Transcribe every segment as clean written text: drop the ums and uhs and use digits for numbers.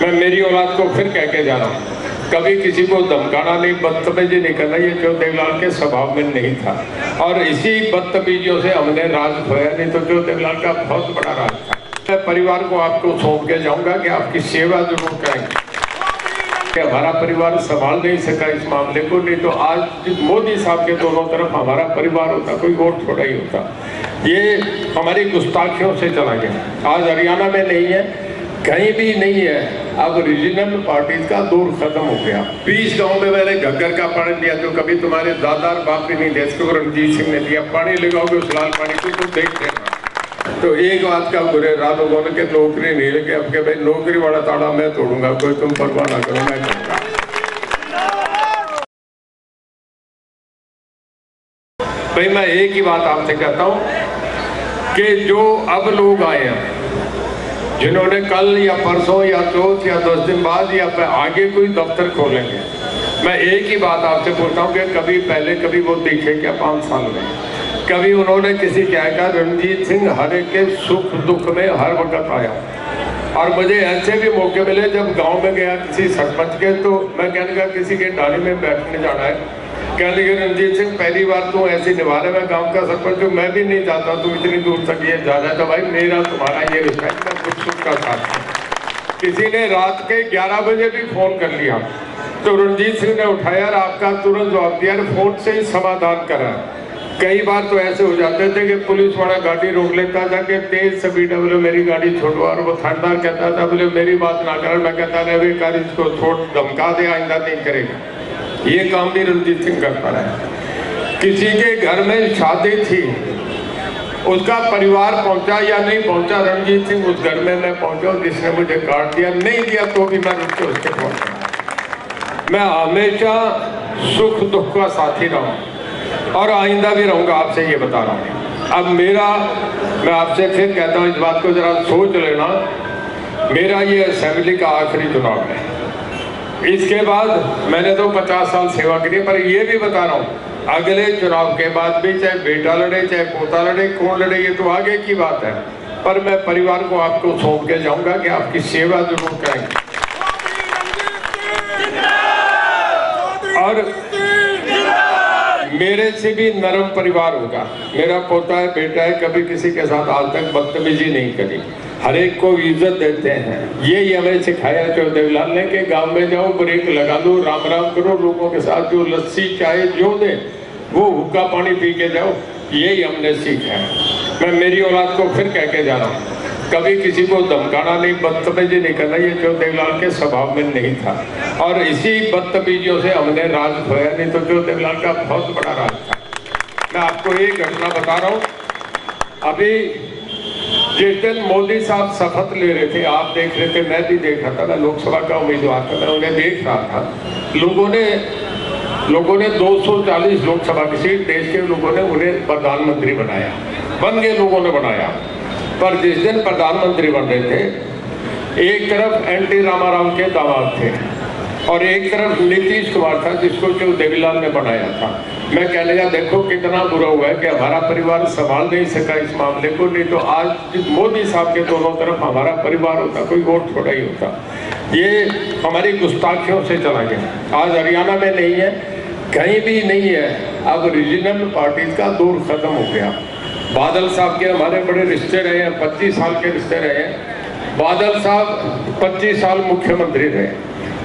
मैं मेरी औलाद को फिर कह के जा रहा हूँ, कभी किसी को धमकाना नहीं, बदतमीजी नहीं करना, ये ज्योति देवलाल के स्वभाव में नहीं था। और इसी बदतमीजियों से हमने राज खोया, नहीं तो ज्योति देवलाल का बहुत बड़ा राज था। मैं परिवार को आपको सौंप के जाऊंगा कि आपकी सेवा जरूर करेंगे। कि हमारा परिवार संभाल नहीं सका इस मामले को, नहीं तो आज मोदी साहब के दोनों तरफ हमारा परिवार होता, कोई वोट थोड़ा ही होता। ये हमारी गुस्ताखियों से चला गया। आज हरियाणा में नहीं है, कहीं भी नहीं है। अब रीजनल पार्टीज का दौर खत्म हो गया। 20 गांव में मैंने घग्गर का पानी दिया जो कभी तुम्हारे दादा और बाप भी नहीं दे, इसको रणजीत सिंह ने दिया। पानी लगाओगे उस लाल पानी को तो देख लेना। तो एक बात का बुरे रहा लोगों ने कि नौकरी नहीं लगे, अब के भाई नौकरी वाला ताला मैं तोड़ूंगा, कोई तुम परवाह ना करो, मैं करूंगा। भाई मैं एक ही बात आपसे कहता हूं कि जो अब लोग आए हैं, जिन्होंने कल या परसों या चौथ या 10 दिन बाद या आगे कोई दफ्तर खोलेंगे, मैं एक ही बात आपसे पूछता हूँ कि कभी पहले कभी वो दिखे क्या 5 साल में? कभी उन्होंने किसी क्या कहा? रणजीत सिंह हर एक के सुख दुख में हर वक्त आया। और मुझे ऐसे भी मौके मिले जब गांव में गया किसी सरपंच के, तो मैं कहने लगा किसी के डाली में बैठने जाना है, कहने लगे रणजीत सिंह पहली बार तू ऐसी निभा रहे, मैं गांव का सरपंच हूँ, मैं भी नहीं चाहता तू इतनी दूर तक ये जा रहा था। भाई मेरा तुम्हारा ये रिश्ता है, मैं दुख सुख का साथ हूँ। किसी ने रात के 11 बजे भी फोन कर लिया तो रणजीत सिंह ने उठाया और आपका तुरंत जवाब दिया, फोन से ही समाधान करा। कई बार तो ऐसे हो जाते थे कि पुलिस वाला गाड़ी रोक लेता था कि तेज स्पीड है, बोले मेरी गाड़ी छोड़ो, और वो थानेदार कहता था बोले मेरी बात ना कर, मैं कहता रहे कार इसको छोड़, धमका दे, आइंदा नहीं करेगा। ये काम भी रणजीत सिंह करता रहा। किसी के घर में शादी थी, उसका परिवार पहुंचा या नहीं पहुंचा, रणजीत सिंह उस घर में मैं पहुंचा, जिसने मुझे काट दिया नहीं दिया तो भी मैं रुक के उसके पहुंचा। मैं हमेशा सुख दुख का साथी रहा और आइंदा भी रहूंगा, आपसे ये बता रहा हूँ। अब मैं आपसे फिर कहता हूँ, इस बात को जरा सोच लेना, मेरा ये असेंबली का आखिरी चुनाव है। इसके बाद मैंने तो 50 साल सेवा करी, पर ये भी बता रहा हूँ अगले चुनाव के बाद भी चाहे बेटा लड़े चाहे पोता लड़े, कौन लड़े ये तो आगे की बात है, पर मैं परिवार को आपको सौंप के जाऊंगा कि आपकी सेवा जरूर करेंगे। और मेरे से भी नरम परिवार होगा। मेरा पोता है, बेटा है, कभी किसी के साथ आज तक बदतमीजी नहीं करी, हर एक को इज्जत देते हैं। यही हमें सिखाया ज्योति देवलाल ने कि गांव में जाओ, ब्रेक लगा दो, राम राम करो, लोगों के साथ जो लस्सी चाय जो दे वो हुक्का पानी पी के जाओ, यही हमने सीखा है। मैं मेरी औलाद को फिर कह के जा रहा हूँ, कभी किसी को धमकाना नहीं, बदतमीजी नहीं करना, ये ज्योति देवलाल के स्वभाव में नहीं था। और इसी बदतमीजियों से हमने राज खोया, नहीं तो ज्योति देवलाल का बहुत बड़ा राज था। मैं आपको एक घटना बता रहा हूँ। अभी जिस दिन मोदी साहब शपथ ले रहे थे, आप देख रहे थे, मैं भी देख रहा था, मैं लोकसभा का उम्मीदवार था, मैं उन्हें देख रहा था। लोगों ने 240 लोकसभा की सीट, देश के लोगों ने उन्हें प्रधानमंत्री बनाया, बन गए, लोगों ने बनाया। पर जिस दिन प्रधानमंत्री बन रहे थे, एक तरफ एनटी रामाराव के दामाद थे और एक तरफ नीतीश कुमार था, जिसको जो देवीलाल ने बनाया था। मैं कह लिया देखो कितना बुरा हुआ है कि हमारा परिवार संभाल नहीं सका इस मामले को, नहीं तो आज मोदी साहब के दोनों तरफ हमारा परिवार होता, कोई वोट थोड़ा ही होता। ये हमारी गुस्ताखियों से चला गया। आज हरियाणा में नहीं है, कहीं भी नहीं है। अब रीजनल पार्टीज का दौर खत्म हो गया। बादल साहब के हमारे बड़े रिश्ते रहे हैं, 25 साल के रिश्ते रहे हैं। बादल साहब 25 साल मुख्यमंत्री रहे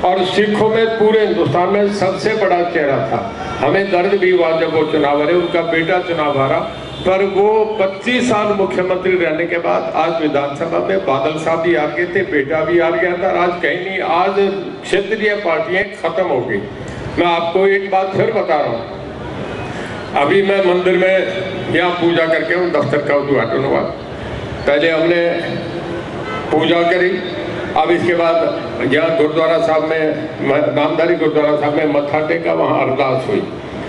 और सिखों में पूरे हिंदुस्तान में सबसे बड़ा चेहरा था। हमें दर्द भी हुआ जब वो चुनाव हारे, उनका बेटा चुनाव हारा, पर वो 25 साल मुख्यमंत्री रहने के बाद आज विधानसभा में बादल साहब भी हार गए थे, बेटा भी हार गया था। आज कहीं नहीं, आज क्षेत्रीय पार्टियां खत्म हो गई। मैं आपको एक बात फिर बता रहा हूँ, अभी मैं मंदिर में यहाँ पूजा करके हूँ, दफ्तर का उद्घाटन हुआ, पहले हमने पूजा करी, अब इसके बाद यहाँ गुरुद्वारा साहब में, नामधारी गुरुद्वारा साहब में मत्था टेका, वहाँ अरदास हुई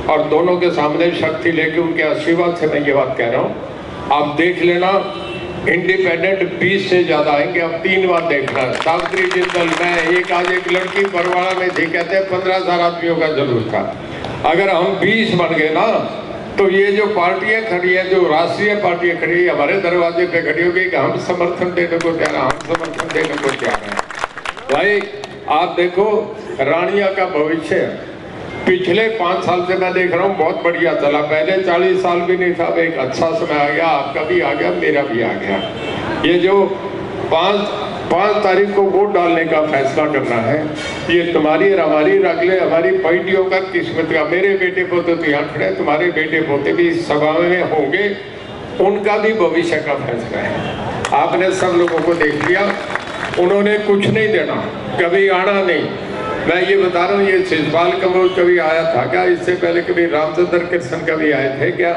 और दोनों के सामने शक्ति लेके उनके आशीर्वाद से मैं ये बात कह रहा हूँ। आप देख लेना, इंडिपेंडेंट 20 से ज्यादा आएंगे। अब 3 बार देखना, सावित्री जिंदल, मैं, एक लड़की बरवाड़ा में थी, कहते हैं 15,000 आदमियों का जुलूस था। अगर हम 20 बन गए ना, तो ये जो पार्टियां खड़ी है, जो राष्ट्रीय पार्टियां खड़ी है, हमारे दरवाजे पे खड़ी होगी कि हम समर्थन देने को तैयार हैं, हम समर्थन देने को तैयार हैं। भाई आप देखो रानिया का भविष्य पिछले 5 साल से मैं देख रहा हूँ बहुत बढ़िया चला। पहले 40 साल भी नहीं था, अब एक अच्छा समय आ गया, आपका भी आ गया, मेरा भी आ गया। ये जो 5 तारीख को वोट डालने का फैसला करना है, ये तुम्हारी और हमारी अगले हमारी पीढ़ियों का किस्मत का। मेरे बेटे पोते तो यहाँ खड़े, तुम्हारे बेटे पोते भी इस सभा में होंगे, उनका भी भविष्य का फैसला है। आपने सब लोगों को देख लिया, उन्होंने कुछ नहीं देना, कभी आना नहीं। मैं ये बता रहा हूँ, ये शिषपाल कम्बोज कभी आया था क्या? इससे पहले कभी रामचंद्र कृष्ण कभी आए थे क्या?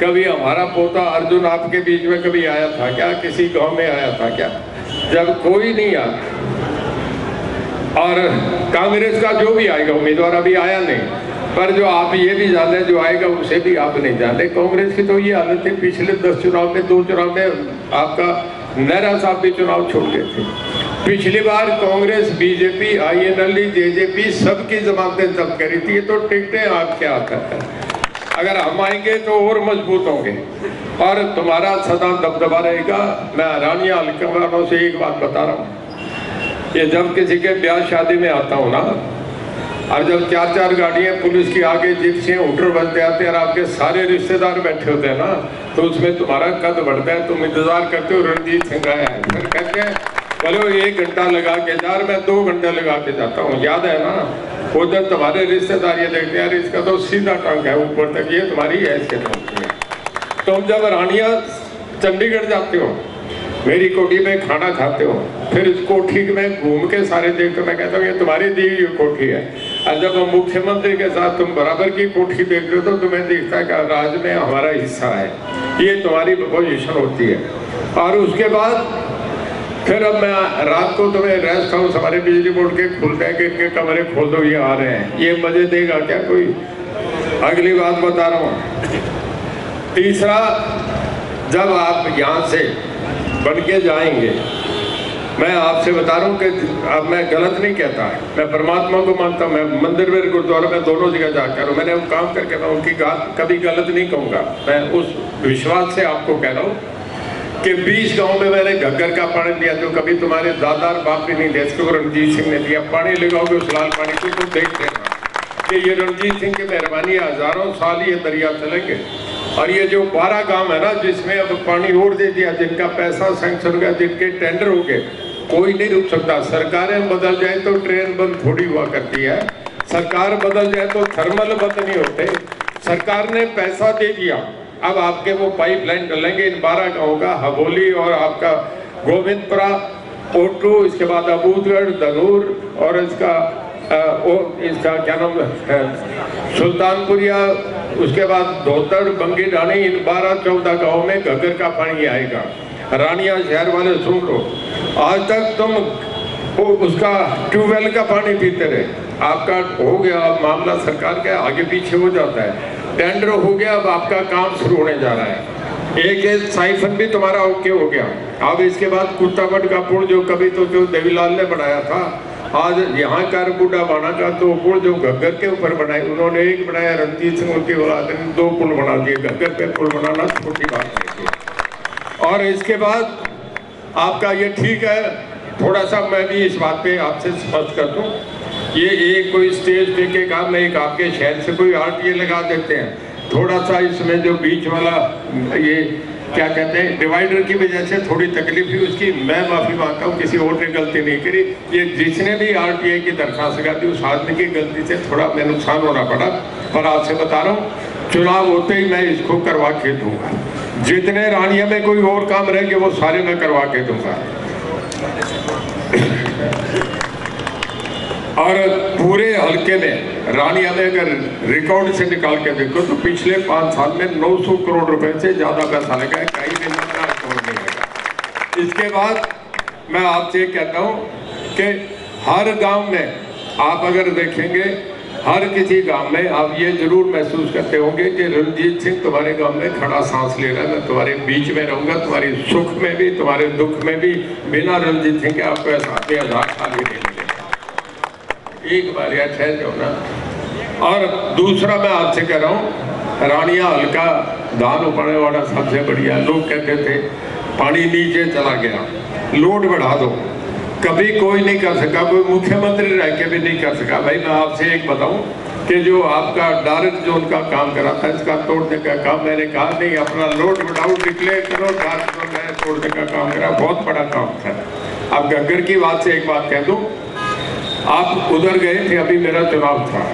कभी हमारा पोता अर्जुन आपके बीच में कभी आया था क्या? किसी गांव में आया था क्या? जब कोई नहीं आया, और कांग्रेस का जो भी आएगा उम्मीदवार अभी आया नहीं, पर जो आप ये भी जाने जो आएगा उसे भी आप नहीं जाने। कांग्रेस की तो ये हालत है, पिछले 10 चुनाव में 2 चुनाव में आपका नेहरा साहब भी चुनाव छोड़ गए थे। पिछली बार कांग्रेस, बीजेपी, INLE, JJP सबकी जमानतें जब्त करी थी। ये तो टिकटें आपके हाथ है, अगर हम आएंगे तो और मजबूत होंगे और तुम्हारा सदा दबदबा रहेगा। मैं रानिया हल्का वालों से एक बात बता रहा हूँ, ये जब किसी के ब्याह शादी में आता हूँ ना, और जब 4-4 गाड़ियाँ पुलिस की आगे जिप्सियाँ उठर बनते आते हैं और आपके सारे रिश्तेदार बैठे होते हैं ना, तो उसमें तुम्हारा कद बढ़ता है। तुम इंतजार करते हो रणजीत सिंह आया है, फिर कहते हैं चलो 1 घंटा लगा के जा, मैं 2 घंटे लगा के जाता हूँ। याद है ना, उधर तुम्हारे रिश्तेदार ये देखते हैं इसका तो सीधा टंक है ऊपर तक, ये तुम्हारी हैसियत होती है। तुम जब रानिया चंडीगढ़ जाते हो, मेरी कोठी में खाना खाते हो, फिर इस कोठी में घूम के सारे देखते हो, मैं कहता हूँ ये तुम्हारी दी हुई कोठी है। और जब मुख्यमंत्री के साथ तुम बराबर की कोठी देख रहे हो तो तुम्हें दिखता है कि राज्य में हमारा हिस्सा है, ये तुम्हारी पोजीशन होती है। और उसके बाद फिर अब मैं रात को तुम्हें रेस्ट हाउस हमारे बिजली बोर्ड के खुलते हैं कि इनके कमरे खोल दो, ये आ रहे हैं, ये मजे देगा क्या कोई? अगली बात बता रहा हूँ। तीसरा, जब आप यहाँ से बन के जाएंगे, मैं आपसे बता रहा हूँ कि अब मैं गलत नहीं कहता है, मैं परमात्मा को मानता हूँ, मैं मंदिर में गुरुद्वारा में दोनों जगह जाकर मैंने वो काम करके मैं उनकी बात कभी गलत नहीं कहूँगा। मैं उस विश्वास से आपको कह रहा हूँ कि 20 गांव में मैंने घग्गर का पानी दिया जो कभी तुम्हारे दादा और बाप भी नहीं दिया, इसको रणजीत सिंह ने दिया। पानी लगाओगे उस लाल पानी को तो देख लेना कि ये रणजीत सिंह की मेहरबानी, हजारों साल ये दरिया चलेंगे। और ये जो 12 गांव है ना जिसमें अब पानी और दे दिया, जिनका पैसा सैंक्शन हो गया, जिनके टेंडर हो गए, कोई नहीं रुक सकता। सरकारें बदल जाए तो ट्रेन बंद थोड़ी हुआ करती है, सरकार बदल जाए तो थर्मल बंद नहीं होते। सरकार ने पैसा दे दिया, अब आपके वो पाइपलाइन डलेंगे इन 12 गाँव का, हबोली और आपका गोविंदपुरा, ओटू, इसके बाद अबूदगढ़, धनूर और इसका क्या नाम है, सुल्तानपुरिया, उसके बाद धोतड़, बंगी ढाणी, इन 12-14 गाँव में घग्गर का पानी आएगा। रानिया शहर वाले सुन लो, आज तक तुम उसका ट्यूबवेल का पानी पीते रहे, आपका हो गया अब मामला सरकार का आगे पीछे हो जाता है, टेंडर हो गया, अब आपका काम शुरू होने जा रहा है। एक साइफन भी तुम्हारा ओके हो गया। अब इसके बाद कुत्तापट का पुल जो कभी तो जो देवीलाल ने बनाया था, आज यहाँ का बूढ़ा बाना का 2 पुल जो घग्गर के ऊपर बनाए, उन्होंने एक बनाया, रणजीत सिंह उनकी औलाद ने 2 पुल बना दिए। घग्गर पे पुल बनाना छोटी बात नहीं थी। और इसके बाद आपका ये ठीक है, थोड़ा सा मैं भी इस बात पे आपसे स्पष्ट कर दूं, ये एक कोई स्टेज पे के काम में एक आपके शहर से कोई RTA लगा देते हैं, थोड़ा सा इसमें जो बीच वाला ये क्या कहते हैं डिवाइडर की वजह से थोड़ी तकलीफ हुई, उसकी मैं माफी मांगता हूँ, किसी और ने गलती नहीं करी। ये जिसने भी RTA की दरखास्त लगा दी उस आदमी की गलती से थोड़ा मैं नुकसान होना पड़ा, पर आपसे बता रहा हूँ चुनाव होते ही मैं इसको करवा के दूंगा। जितने रानिया में कोई और काम रहेंगे वो सारे मैं करवा के दूंगा। और पूरे हल्के में रानिया में अगर रिकॉर्ड से निकाल के देखो तो पिछले 5 साल में 900 करोड़ रुपए से ज्यादा पैसा लगा है, कहीं भी रिकॉर्ड नहीं लगा। इसके बाद मैं आपसे कहता हूं कि हर गांव में आप अगर देखेंगे, हर किसी गांव में आप ये जरूर महसूस करते होंगे कि रणजीत सिंह तुम्हारे गांव में खड़ा सांस ले रहा है, मैं तुम्हारे बीच में रहूंगा, तुम्हारी सुख में भी तुम्हारे दुख में भी। बिना रणजीत सिंह के आपको ऐसा 1000 साल भी नहीं मिलेगा। एक बार या ठहर जाओ ना। और दूसरा मैं आपसे कह रहा हूँ, रानिया हल्का धान उपाड़ने वाला सबसे बढ़िया। लोग कहते थे पानी नीचे चला गया, लोड बढ़ा दो, कभी कोई नहीं कर सका, कोई मुख्यमंत्री रह के भी नहीं कर सका। भाई मैं आपसे एक बताऊं कि जो आपका डायरेक्ट जोन का काम करा था, इसका तोड़ने का काम मैंने कहा नहीं, अपना लोड विदाउट डिक्लेयर करो, डायरेक्ट जोन मैंने तोड़ने का काम करा, बहुत बड़ा काम था। अब घग्गर की बात से एक बात कह दूं, आप उधर गए थे, अभी मेरा चुनाव था,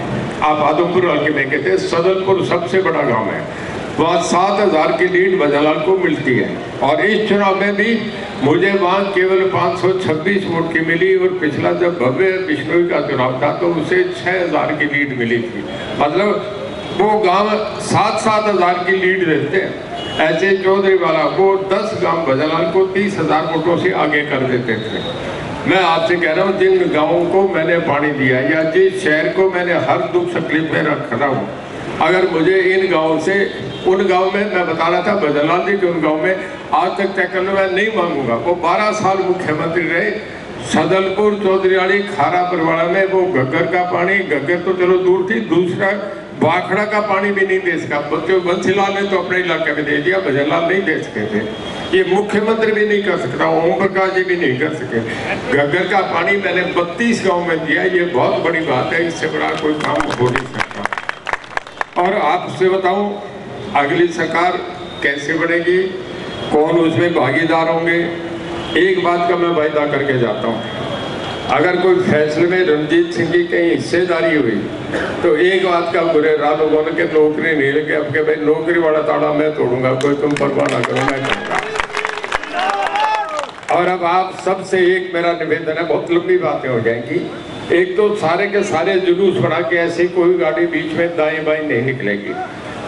आप आदमपुर हल्के में गए थे, सदलपुर सबसे बड़ा गांव है, वहाँ 7,000 की लीड भजनलाल को मिलती है, और इस चुनाव में भी मुझे वहाँ केवल 526 वोट की मिली, और पिछला जब भव्य बिश्नोई का चुनाव था तो उसे 6,000 की लीड मिली थी। मतलब वो गांव 7-7 हज़ार की लीड देते हैं। ऐसे चौधरी वाला वो 10 गांव भजनलाल को 30,000 वोटों से आगे कर देते थे। मैं आपसे कह रहा हूँ, जिन गाँवों को मैंने पानी दिया या जिस शहर को मैंने हर दुख तकलीफ में रखा हूँ, अगर मुझे इन गाँव से, उन गाँव में मैं बता रहा था भजनलाल जी के उन गाँव में आज तक तय करने मैं नहीं मांगूंगा। वो 12 साल मुख्यमंत्री रहे, सदलपुर, चौधरीवाड़ी, खारा परवाड़ा में वो घग्गर का पानी, घग्गर तो चलो दूर थी, दूसरा बाखड़ा का पानी भी नहीं दे सका। बच्चों बंसीलाल ने तो अपने इलाके में दे दिया, भजनलाल नहीं दे सके थे। ये मुख्यमंत्री भी नहीं कर सकता, ओम प्रकाश जी भी नहीं कर सके। घग्गर का पानी मैंने 32 गाँव में दिया, ये बहुत बड़ी बात है, इससे बड़ा कोई काम हो नहीं सकता। और आपसे बताऊं, अगली सरकार कैसे बनेगी, कौन उसमें भागीदार होंगे, एक बात का मैं वायदा करके जाता हूँ, अगर कोई फैसले में रणजीत सिंह की कहीं हिस्सेदारी हुई तो एक बात का बुरे राह लोगों ने कि नौकरी नहीं लगे, अब के भाई नौकरी वाला ताड़ा मैं तोड़ूंगा, कोई तुम परवाह ना करो, मैं करूंगा। और अब आप सबसे एक मेरा निवेदन है, बहुत लंबी बातें हो जाएंगी। एक तो सारे के सारे जुलूस बना के ऐसी कोई गाड़ी बीच में दाएं बाएं नहीं निकलेगी,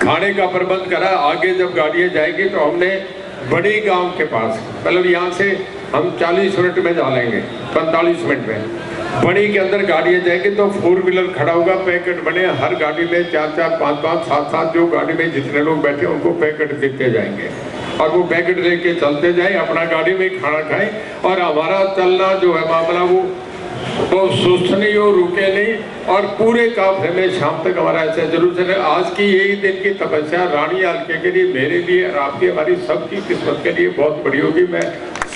खाने का प्रबंध करा। आगे जब गाड़ियां जाएगी तो हमने बड़ी गांव के पास, मतलब यहाँ से हम 40 मिनट में जा लेंगे, 45 मिनट में बड़ी के अंदर गाड़ियां जाएंगी तो 4 व्हीलर खड़ा होगा, पैकेट बने, हर गाड़ी में 4-4, 5-5, 7-7 जो गाड़ी में जितने लोग बैठे उनको पैकेट देते जाएंगे, और वो पैकेट लेके चलते जाए, अपना गाड़ी में खाना खाएं, और हमारा चलना जो है मामला वो सुस्त नहीं हो, रुके नहीं, और पूरे काफले में शाम तक हमारा ऐसा जरूर चले। आज की यही दिन की तपस्या रानी हल्के के लिए, मेरे लिए और आपकी, हमारी सबकी किस्मत के लिए बहुत बड़ी होगी। मैं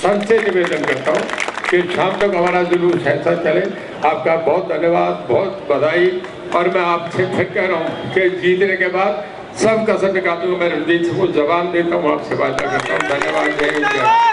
सर से निवेदन करता हूँ कि शाम तक हमारा जुलूस ऐसा चले। आपका बहुत धन्यवाद, बहुत बधाई, और मैं आपसे फिर कह रहा हूँ कि जीतने के बाद सब कसर निकालूंगा। मैं रणजीत सिंह को जवाब देता हूँ, आपसे वादा करता हूँ। धन्यवाद, जय हिंद।